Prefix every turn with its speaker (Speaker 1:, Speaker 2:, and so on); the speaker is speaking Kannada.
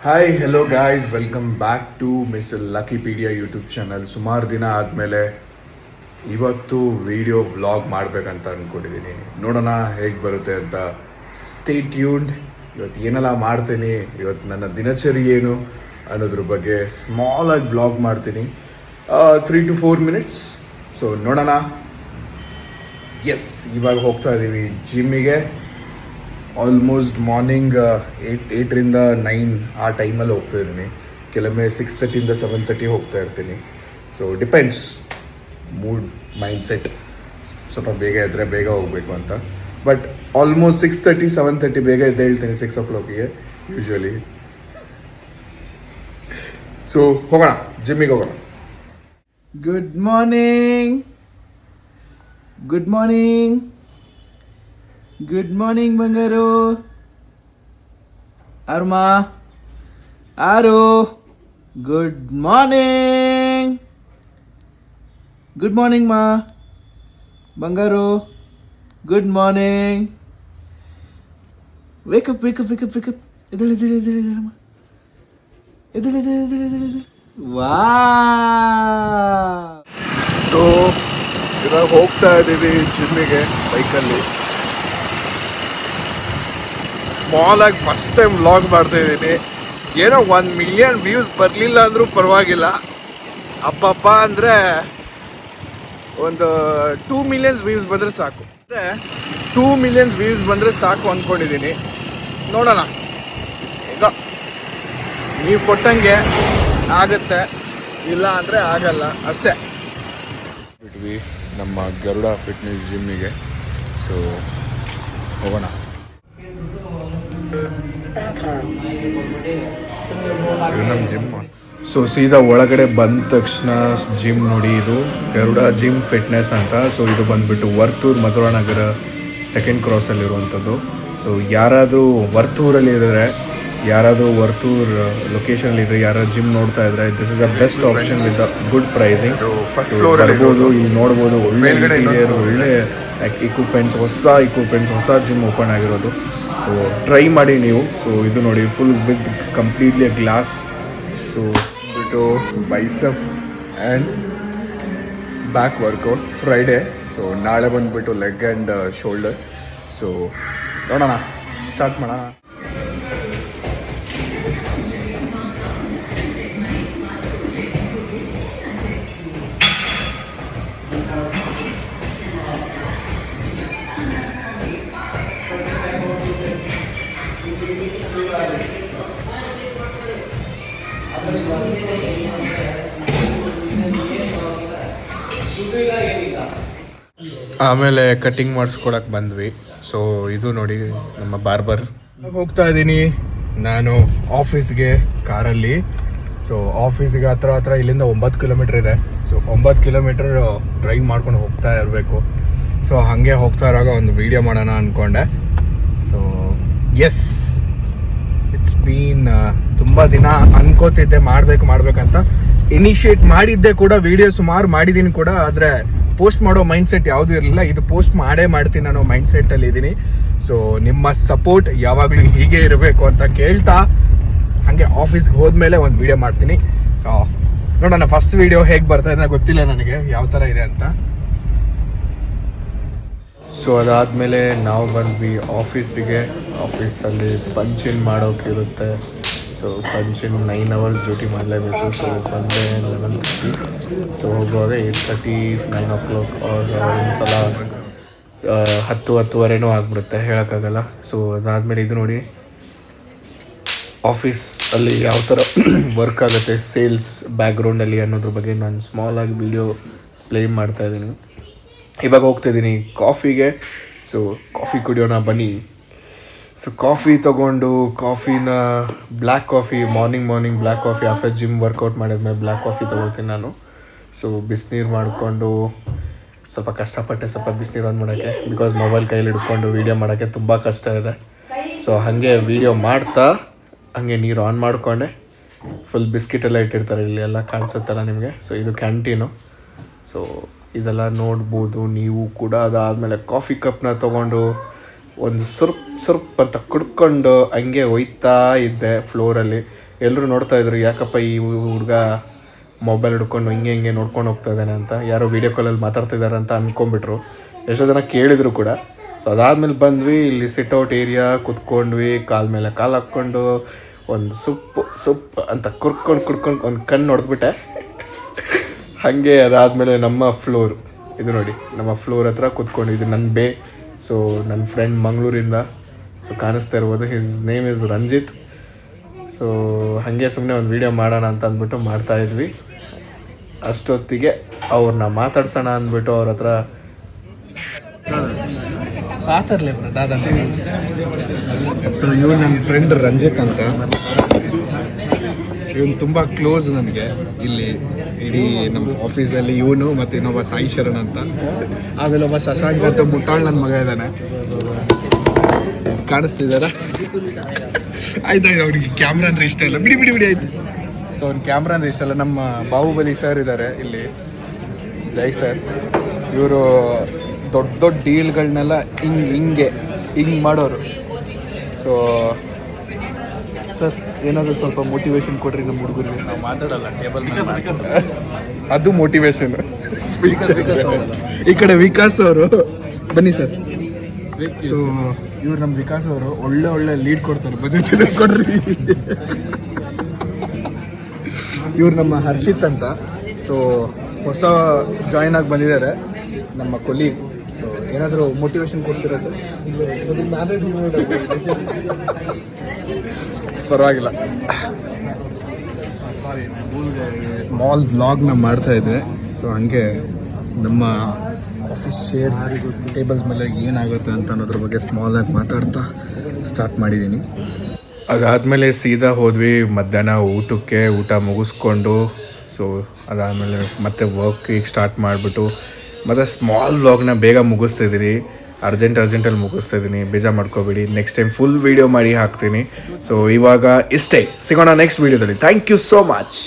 Speaker 1: Hi hello guys, welcome back to mister Luckypedia YouTube channel. ಸುಮಾರು ದಿನ ಆದಮೇಲೆ ಇವತ್ತು ವಿಡಿಯೋ ವ್ಲಾಗ್ ಮಾಡಬೇಕಂತ ಅಂದ್ಕೊಂಡಿದ್ದೀನಿ. ನೋಡೋಣ ಹೇಗೆ ಬರುತ್ತೆ ಅಂತ. Stay tuned. ಇವತ್ತು ಏನೆಲ್ಲ ಮಾಡ್ತೀನಿ, ಇವತ್ತು ನನ್ನ ದಿನಚರಿ ಏನು ಅನ್ನೋದ್ರ ಬಗ್ಗೆ ಸ್ಮಾಲ್ ಆಗಿ ವ್ಲಾಗ್ ಮಾಡ್ತೀನಿ, 3 to 4 minutes. ಸೊ ನೋಡೋಣ. ಎಸ್, ಇವಾಗ ಹೋಗ್ತಾ ಇದ್ದೀವಿ ಜಿಮ್ಮಿಗೆ. ಆಲ್ಮೋಸ್ಟ್ ಮಾರ್ನಿಂಗ್ 8ರಿಂದ 9 ಆ ಟೈಮಲ್ಲಿ ಹೋಗ್ತಾ ಇದ್ದೀನಿ. ಕೆಲವೊಮ್ಮೆ 6:30 7:30 ಹೋಗ್ತಾ ಇರ್ತೀನಿ. So depends mood, mind set. ಸ್ವಲ್ಪ ಬೇಗ ಇದ್ದರೆ ಬೇಗ ಹೋಗಬೇಕು ಅಂತ. ಬಟ್ ಆಲ್ಮೋಸ್ಟ್ 6:30 7:30 ಬೇಗ ಎದ್ದು ಹೇಳ್ತೀನಿ 6 o'clockಗೆ ಯೂಶ್ವಲಿ. ಸೊ ಹೋಗೋಣ, ಜಿಮ್ಮಿಗೆ ಹೋಗೋಣ. Good morning, good morning, good morning ಬಂಗಾರು. ಅರ್ಮಾ ಆರು, ಗುಡ್ ಮಾರ್ನಿಂಗ್. ಗುಡ್ ಮಾರ್ನಿಂಗ್ ಮಾ. ಬಂಗಾರು, good morning. Wake up wake up wake up wake up. ಎದ್ದೇಳು ಎದ್ದೇಳು ಎದ್ದೇಳು ಎದ್ದೇಳಮ್ಮ. ಎದ್ದೇಳು ಎದ್ದೇಳು ಎದ್ದೇಳು ಎದ್ದೇಳು ಎದ್ದೇಳು. ವಾ. ಸೊ ಇವಾಗ ಹೋಗ್ತಾ ಇದ್ದೀವಿ ಜಿಮ್ಮಿಗೆ ಬೈಕಲ್ಲಿ. ಸ್ಮಾಲ್ ಆಗಿ ಫಸ್ಟ್ ಟೈಮ್ ವ್ಲಾಗ್ ಮಾಡ್ತಾ ಇದ್ದೀನಿ. ಏನೋ 1 million ವ್ಯೂಸ್ ಬರಲಿಲ್ಲ ಅಂದರೂ ಪರವಾಗಿಲ್ಲ. ಅಪ್ಪಪ್ಪ ಅಂದರೆ ಒಂದು 2 million ವ್ಯೂಸ್ ಬಂದರೆ ಸಾಕು. ಅಂದರೆ 2 million ವ್ಯೂಸ್ ಬಂದರೆ ಸಾಕು ಅಂದ್ಕೊಂಡಿದ್ದೀನಿ. ನೋಡೋಣ, ಈಗ ನೀವು ಕೊಟ್ಟಂಗೆ ಆಗುತ್ತೆ, ಇಲ್ಲ ಅಂದರೆ ಆಗಲ್ಲ ಅಷ್ಟೇ. ಬಿಟ್ವಿ ನಮ್ಮ ಗರುಡ ಫಿಟ್ನೆಸ್ ಜಿಮ್ಮಿಗೆ. ಸೊ ಹೋಗೋಣ. ನಮ್ಮ ಜಿಮ್. ಸೊ ಸೀದಾ ಒಳಗಡೆ ಬಂದ ತಕ್ಷಣ ಜಿಮ್ ನೋಡಿ, ಇದು ಗರುಡ ಜಿಮ್ ಫಿಟ್ನೆಸ್ ಅಂತ. ಸೊ ಇದು ಬಂದ್ಬಿಟ್ಟು ವರ್ತೂರ್ ಮಧುರಾ ನಗರ 2nd ಕ್ರಾಸಲ್ಲಿರುವಂಥದ್ದು. ಸೊ ಯಾರಾದರೂ ವರ್ತೂರಲ್ಲಿ ಇದ್ದರೆ, ಯಾರಾದರೂ ವರ್ತೂರ್ ಲೊಕೇಶನಲ್ಲಿ ಇದ್ದರೆ, ಯಾರಾದ್ರು ಜಿಮ್ ನೋಡ್ತಾ ಇದ್ದರೆ, this is a best option with a good pricing. ಬರ್ಬೋದು, ಇಲ್ಲಿ ನೋಡ್ಬೋದು, ಒಳ್ಳೆ ಇಂಟೀರಿಯರ್, ಒಳ್ಳೆ ಇಕ್ವಿಪ್ಮೆಂಟ್ಸ್, ಹೊಸ ಜಿಮ್ ಓಪನ್ ಆಗಿರೋದು. ಸೊ ಟ್ರೈ ಮಾಡಿ ನೀವು. ಸೊ ಇದು ನೋಡಿ, full with completely glass. So ಬಿಟ್ಟು bicep and back workout Friday. So ನಾಳೆ ಬಂದುಬಿಟ್ಟು ಲೆಗ್ ಆ್ಯಂಡ್ ಶೋಲ್ಡರ್. ಸೊ ನೋಡೋಣ, ಸ್ಟಾರ್ಟ್ ಮಾಡೋಣ. ಆಮೇಲೆ ಕಟ್ಟಿಂಗ್ ಮಾಡಿಸ್ಕೊಳಕ್ಕೆ ಬಂದ್ವಿ. ಸೊ ಇದು ನೋಡಿ ನಮ್ಮ ಬಾರ್ಬರ್. ಹೋಗ್ತಾ ಇದ್ದೀನಿ ನಾನು ಆಫೀಸ್ಗೆ ಕಾರಲ್ಲಿ. ಸೊ ಆಫೀಸಿಗೆ ಹತ್ರ ಇಲ್ಲಿಂದ 9 ಕಿಲೋಮೀಟ್ರ್ ಇದೆ. ಸೊ 9 ಕಿಲೋಮೀಟ್ರ್ ಡ್ರೈವ್ ಮಾಡ್ಕೊಂಡು ಹೋಗ್ತಾ ಇರಬೇಕು. ಸೊ ಹಾಗೆ ಹೋಗ್ತಾ ಇರುವಾಗ ಒಂದು ವಿಡಿಯೋ ಮಾಡೋಣ ಅಂದ್ಕೊಂಡೆ. ಸೊ ಎಸ್, ಇಟ್ಸ್ ಬೀನ್ ತುಂಬ ದಿನ ಅನ್ಕೋತಿದ್ದೆ ಮಾಡ್ಬೇಕಂತ. ಇನಿಷಿಯೇಟ್ ಮಾಡಿದ್ದೆ ಕೂಡ, ವಿಡಿಯೋ ಸುಮಾರು ಮಾಡಿದ್ದೀನಿ ಕೂಡ. ಆದರೆ ಪೋಸ್ಟ್ ಮಾಡೋ ಮೈಂಡ್ ಸೆಟ್ ಯಾವುದೂ ಇರಲಿಲ್ಲ. ಇದು ಪೋಸ್ಟ್ ಮಾಡ್ತೀನಿ ಅನ್ನೋ ಮೈಂಡ್ ಸೆಟ್ಟಲ್ಲಿ ಇದ್ದೀನಿ. ಸೊ ನಿಮ್ಮ ಸಪೋರ್ಟ್ ಯಾವಾಗಲೂ ಹೀಗೆ ಇರಬೇಕು ಅಂತ ಕೇಳ್ತಾ, ಹಾಗೆ ಆಫೀಸ್ಗೆ ಹೋದ್ಮೇಲೆ ಒಂದು ವಿಡಿಯೋ ಮಾಡ್ತೀನಿ. ಸೊ ನೋಡೋಣ, ಫಸ್ಟ್ ವಿಡಿಯೋ ಹೇಗೆ ಬರ್ತಾ ಇದೆ ಗೊತ್ತಿಲ್ಲ ನನಗೆ, ಯಾವ ಥರ ಇದೆ ಅಂತ. ಸೊ ಅದಾದಮೇಲೆ ನಾವು ಬಂದ್ವಿ ಆಫೀಸಿಗೆ. ಆಫೀಸಲ್ಲಿ ಪಂಚಿನ್ ಮಾಡೋಕ್ಕಿರುತ್ತೆ. ಸೊ ಪಂಚಿನ್ 9 hours ಡ್ಯೂಟಿ ಮಾಡಲೇಬೇಕು. ಸೊ ಬಂದರೆ 11:30. ಸೊ ಹೋಗುವಾಗ 8:30 9 o'clock ಒಂದ್ಸಲ 10-10:30 ಆಗಿಬಿಡುತ್ತೆ, ಹೇಳೋಕ್ಕಾಗಲ್ಲ. ಸೊ ಅದಾದಮೇಲೆ ಇದು ನೋಡಿ, ಆಫೀಸಲ್ಲಿ ಯಾವ ಥರ ವರ್ಕ್ ಆಗುತ್ತೆ ಸೇಲ್ಸ್ ಬ್ಯಾಕ್ಗ್ರೌಂಡಲ್ಲಿ ಅನ್ನೋದ್ರ ಬಗ್ಗೆ ನಾನು ಸ್ಮಾಲ್ ಆಗಿ ವಿಡಿಯೋ ಪ್ಲೇ ಮಾಡ್ತಾಯಿದ್ದೀನಿ. ಇವಾಗ ಹೋಗ್ತಾಯಿದ್ದೀನಿ ಕಾಫಿಗೆ. ಸೊ ಕಾಫಿ ಕುಡಿಯೋಣ ಬನ್ನಿ. ಸೊ ಕಾಫಿ ತೊಗೊಂಡು, ಕಾಫಿನ black coffee, morning black coffee. After gym workout ಮಾಡಿದ್ಮೇಲೆ ಬ್ಲ್ಯಾಕ್ ಕಾಫಿ ತೊಗೊಳ್ತೀನಿ ನಾನು. ಸೊ ಬಿಸಿನೀರು ಮಾಡಿಕೊಂಡು, ಸ್ವಲ್ಪ ಕಷ್ಟಪಟ್ಟೆ ಸ್ವಲ್ಪ ಬಿಸಿನೀರು ಆನ್ ಮಾಡೋಕ್ಕೆ, ಬಿಕಾಸ್ ಮೊಬೈಲ್ ಕೈಲಿ ಹಿಡ್ಕೊಂಡು ವೀಡಿಯೋ ಮಾಡೋಕ್ಕೆ ತುಂಬ ಕಷ್ಟ ಇದೆ. ಸೊ ಹಾಗೆ ವೀಡಿಯೋ ಮಾಡ್ತಾ ಹಾಗೆ ನೀರು ಆನ್ ಮಾಡಿಕೊಂಡೆ. ಫುಲ್ ಬಿಸ್ಕಿಟೆಲ್ಲ ಇಟ್ಟಿರ್ತಾರೆ, ಇಲ್ಲಿ ಎಲ್ಲ ಕಾಣಿಸುತ್ತಲ್ಲ ನಿಮಗೆ. ಸೊ ಇದು ಕ್ಯಾಂಟೀನು. ಸೊ ಇದೆಲ್ಲ ನೋಡ್ಬೋದು ನೀವು ಕೂಡ. ಅದಾದಮೇಲೆ ಕಾಫಿ ಕಪ್ನ ತೊಗೊಂಡು ಒಂದು ಸ್ವಲ್ಪ ಅಂತ ಕುಡ್ಕೊಂಡು ಹಂಗೆ ಒಯ್ತಾ ಇದ್ದೆ ಫ್ಲೋರಲ್ಲಿ. ಎಲ್ಲರೂ ನೋಡ್ತಾ ಇದ್ರು ಯಾಕಪ್ಪ ಈ ಹುಡುಗ ಮೊಬೈಲ್ ಹಿಡ್ಕೊಂಡು ಹಿಂಗೆ ನೋಡ್ಕೊಂಡು ಹೋಗ್ತಾ ಇದ್ದಾನೆ ಅಂತ, ಯಾರೋ ವೀಡಿಯೋ ಕಾಲಲ್ಲಿ ಮಾತಾಡ್ತಿದ್ದಾರೆ ಅಂತ ಅಂದ್ಕೊಂಡ್ಬಿಟ್ರು. ಎಷ್ಟೋ ಜನ ಕೇಳಿದ್ರು ಕೂಡ. ಸೊ ಅದಾದಮೇಲೆ ಬಂದ್ವಿ, ಇಲ್ಲಿ ಸಿಟ್ಔಟ್ ಏರಿಯಾ ಕುತ್ಕೊಂಡ್ವಿ, ಕಾಲ ಮೇಲೆ ಕಾಲು ಹಾಕ್ಕೊಂಡು ಒಂದು ಸೊಪ್ಪು ಅಂತ ಕುಡ್ಕೊಂಡು ಒಂದು ಕಣ್ಣು ಹೊಡೆದ್ಬಿಟ್ಟೆ. ಹಾಗೆ ಅದಾದಮೇಲೆ ನಮ್ಮ ಫ್ಲೋರ್ ಇದು ನೋಡಿ, ನಮ್ಮ ಫ್ಲೋರ್ ಹತ್ರ ಕುತ್ಕೊಂಡು, ಇದು ನನ್ನ ಸೊ ನನ್ನ ಫ್ರೆಂಡ್ ಮಂಗಳೂರಿಂದ, ಸೊ ಕಾಣಿಸ್ತಾ ಇರ್ಬೋದು, his name is Ranjith. So ಹಾಗೆ ಸುಮ್ಮನೆ ಒಂದು ವೀಡಿಯೋ ಮಾಡೋಣ ಅಂತ ಅಂದ್ಬಿಟ್ಟು ಮಾಡ್ತಾಯಿದ್ವಿ. ಅಷ್ಟೊತ್ತಿಗೆ ಅವ್ರನ್ನ ಮಾತಾಡ್ಸೋಣ ಅಂದ್ಬಿಟ್ಟು ಅವ್ರ ಹತ್ರ ಮಾತಾಡಲೇ ದಾದಾ. ಸೊ ಇವ್ರು ನನ್ನ ಫ್ರೆಂಡ್ ರಂಜಿತ್ ಅಂತ, ಇವನು ತುಂಬ ಕ್ಲೋಸ್ ನನಗೆ. ಇಲ್ಲಿ ಇಡೀ ನಮ್ಮ ಆಫೀಸಲ್ಲಿ ಇವನು ಮತ್ತು ಇನ್ನೊಬ್ಬ ಸಾಯಿ ಶರಣ್ ಅಂತ, ಆಮೇಲೆ ಒಬ್ಬ ಶಶಾಂಕ್ ಅಂತ ಮುಟ್ಟಾಳ್ ನನ್ನ ಮಗ ಇದ್ದಾನೆ. ಕಾಣಿಸ್ತಿದಾರ? ಆಯ್ತಾಯ್ತು, ಅವ್ರಿಗೆ ಕ್ಯಾಮ್ರಾ ಅಂದರೆ ಇಷ್ಟ ಇಲ್ಲ, ಬಿಡಿ ಆಯ್ತು. ಸೊ ಅವ್ನು ಕ್ಯಾಮ್ರಾ ಅಂದರೆ ಇಷ್ಟ ಇಲ್ಲ. ನಮ್ಮ ಬಾಹುಬಲಿ ಸರ್ ಇದ್ದಾರೆ ಇಲ್ಲಿ, ಜೈ ಸರ್. ಇವರು ದೊಡ್ಡ ಡೀಲ್ಗಳನ್ನೆಲ್ಲ ಹಿಂಗೆ ಮಾಡೋರು. ಸೊ ಸರ್ ಏನಾದರೂ ಸ್ವಲ್ಪ ಮೋಟಿವೇಶನ್ ಕೊಡ್ರಿ ನಮ್ಮ ಹುಡುಗರಿಗೆ.
Speaker 2: ನಾವು ಮಾತಾಡಲ್ಲ, ಟೇಬಲ್ ಮೇಲೆ
Speaker 1: ಅದು ಮೋಟಿವೇಶನ್ ಸ್ಪೀಚ್. ಈ ಕಡೆ ವಿಕಾಸ್ ಅವರು ಬನ್ನಿ ಸರ್. ಸೊ ಇವ್ರು ನಮ್ಮ ವಿಕಾಸ್ ಅವರು ಒಳ್ಳೆ ಲೀಡ್ ಕೊಡ್ತಾರೆ, ಬಜೆಟ್ ಕೊಡ್ರಿ. ಇವ್ರು ನಮ್ಮ ಹರ್ಷಿತ್ ಅಂತ, ಸೊ ಹೊಸ ಜಾಯಿನ್ ಆಗಿ ಬಂದಿದ್ದಾರೆ ನಮ್ಮ ಕೊಲೀಗ್. ಸೊ ಏನಾದರೂ ಮೋಟಿವೇಶನ್ ಕೊಡ್ತೀರಾ ಸರ್? ಪರವಾಗಿಲ್ಲ. ಸ್ಮಾಲ್ ವ್ಲಾಗ್ನ ಮಾಡ್ತಾ ಇದ್ದೆ. ಸೊ ಹಂಗೆ ನಮ್ಮ ಆಫೀಸ್ ಶೇರ್ಸ್ ಟೇಬಲ್ಸ್ ಮೇಲೆ ಏನಾಗುತ್ತೆ ಅಂತ ಅನ್ನೋದ್ರ ಬಗ್ಗೆ ಸ್ಮಾಲಾಗಿ ಮಾತಾಡ್ತಾ ಸ್ಟಾರ್ಟ್ ಮಾಡಿದ್ದೀನಿ. ಅದಾದಮೇಲೆ ಸೀದಾ ಹೋದ್ವಿ ಮಧ್ಯಾಹ್ನ ಊಟಕ್ಕೆ. ಊಟ ಮುಗಿಸ್ಕೊಂಡು ಸೊ ಅದಾದಮೇಲೆ ಮತ್ತೆ ವರ್ಕಿಗೆ ಸ್ಟಾರ್ಟ್ ಮಾಡಿಬಿಟ್ಟು ಮತ್ತು ಸ್ಮಾಲ್ ವ್ಲಾಗ್ನ ಬೇಗ ಮುಗಿಸ್ತಿದ್ದೀನಿ. ಅರ್ಜೆಂಟಲ್ಲಿ ಮುಗಿಸ್ತಿದ್ದೀನಿ, ಬೇಜಾರು ಮಾಡ್ಕೋಬೇಡಿ. ನೆಕ್ಸ್ಟ್ ಟೈಮ್ ಫುಲ್ ವೀಡಿಯೋ ಮಾಡಿ ಹಾಕ್ತೀನಿ. ಸೊ ಇವಾಗ ಇಷ್ಟೇ, ಸಿಗೋಣ ನೆಕ್ಸ್ಟ್ ವೀಡಿಯೋದಲ್ಲಿ. Thank you so much.